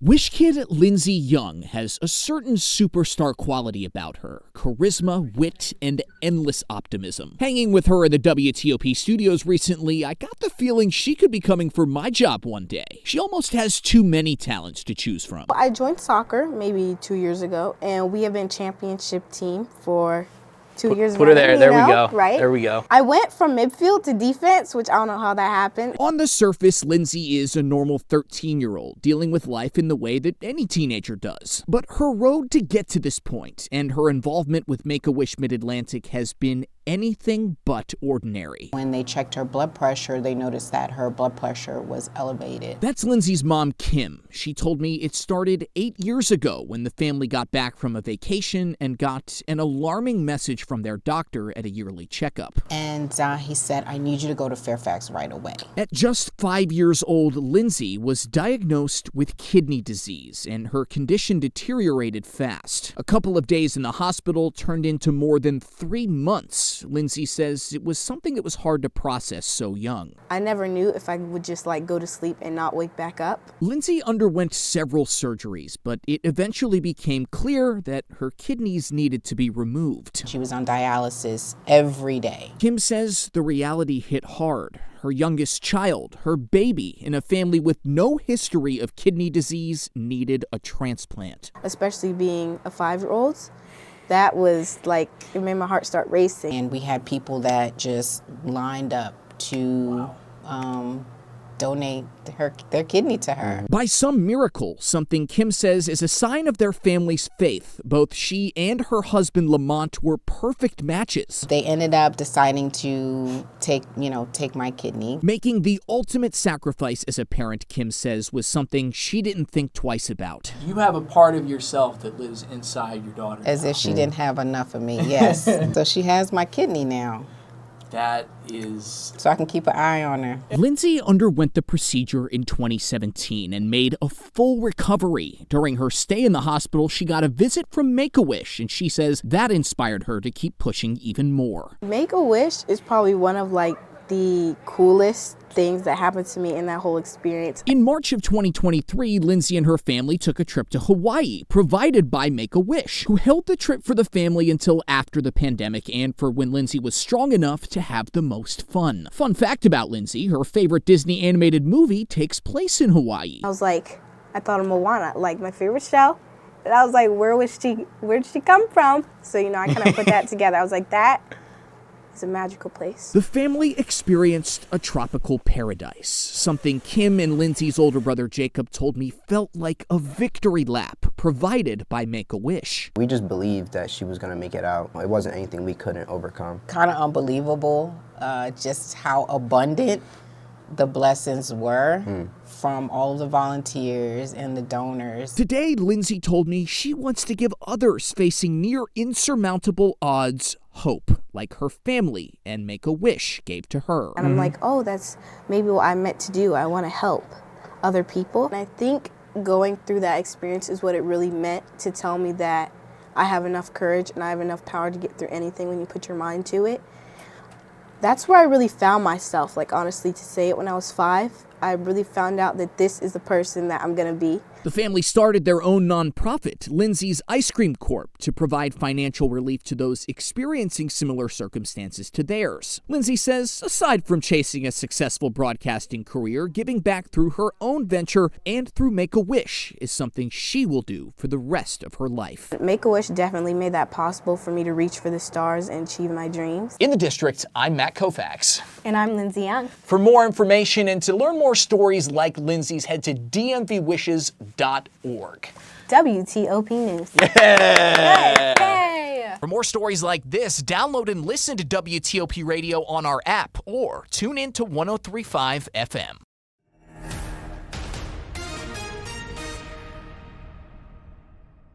Wish kid Lyndzi Young has a certain superstar quality about her: charisma, wit, and endless optimism. Hanging with her in the WTOP studios recently, I got the feeling she could be coming for my job one day. She almost has too many talents to choose from. I joined soccer maybe 2 years ago, and we have been championship team for 2 years. Put her there. There we go. Right? There we go. I went from midfield to defense, which I don't know how that happened. On the surface, Lyndzi is a normal 13-year-old dealing with life in the way that any teenager does. But her road to get to this point and her involvement with Make-A-Wish Mid-Atlantic has been anything but ordinary. When they checked her blood pressure, they noticed that her blood pressure was elevated. That's Lyndzi's mom, Kim. She told me it started 8 years ago when the family got back from a vacation and got an alarming message from their doctor at a yearly checkup. And he said, I need you to go to Fairfax right away. At just 5 years old, Lyndzi was diagnosed with kidney disease, and her condition deteriorated fast. A couple of days in the hospital turned into more than 3 months. Lyndzi says it was something that was hard to process so young. I never knew if I would just go to sleep and not wake back up. Lyndzi underwent several surgeries, but it eventually became clear that her kidneys needed to be removed. She was on dialysis every day. Kim says the reality hit hard. Her youngest child, her baby, in a family with no history of kidney disease, needed a transplant. Especially being a 5-year-old. That was it made my heart start racing. And we had people that just lined up to donate their kidney to her. By some miracle, something Kim says is a sign of their family's faith, both she and her husband Lamont were perfect matches. They ended up deciding to take my kidney. Making the ultimate sacrifice as a parent, Kim says, was something she didn't think twice about. You have a part of yourself that lives inside your daughter. As if she didn't have enough of me, yes. So she has my kidney now. That is... So I can keep an eye on her. Lyndzi underwent the procedure in 2017 and made a full recovery. During her stay in the hospital, she got a visit from Make-A-Wish, and she says that inspired her to keep pushing even more. Make-A-Wish is probably one of the coolest things that happened to me in that whole experience. In March of 2023, Lyndzi and her family took a trip to Hawaii, provided by Make-A-Wish, who held the trip for the family until after the pandemic and for when Lyndzi was strong enough to have the most fun. Fun fact about Lyndzi, her favorite Disney animated movie takes place in Hawaii. I thought of Moana, my favorite show. And I was like, where did she come from? So, I kind of put that together. I was like, that is a magical place. The family experienced a tropical paradise, something Kim and Lyndzi's older brother Jacob told me felt like a victory lap provided by Make-A-Wish. We just believed that she was going to make it out. It wasn't anything we couldn't overcome. Kind of unbelievable just how abundant the blessings were from all the volunteers and the donors. Today, Lyndzi told me she wants to give others facing near insurmountable odds hope, like her family and Make-A-Wish gave to her. And I'm like, oh, that's maybe what I'm meant to do. I want to help other people. And I think going through that experience is what it really meant to tell me that I have enough courage and I have enough power to get through anything when you put your mind to it. That's where I really found myself, honestly, to say it when I was 5. I really found out that this is the person that I'm going to be. The family started their own nonprofit, Lyndzi's Ice Cream Corp, to provide financial relief to those experiencing similar circumstances to theirs. Lyndzi says, aside from chasing a successful broadcasting career, giving back through her own venture and through Make-A-Wish is something she will do for the rest of her life. Make-A-Wish definitely made that possible for me to reach for the stars and achieve my dreams. In the district, I'm Matt Kaufax. And I'm Lyndzi Young. For more information and to learn more stories like Lyndzi's, head to dmvwishes.org. WTOP News. Yeah. Hey. For more stories like this, download and listen to WTOP Radio on our app or tune in to 103.5 FM.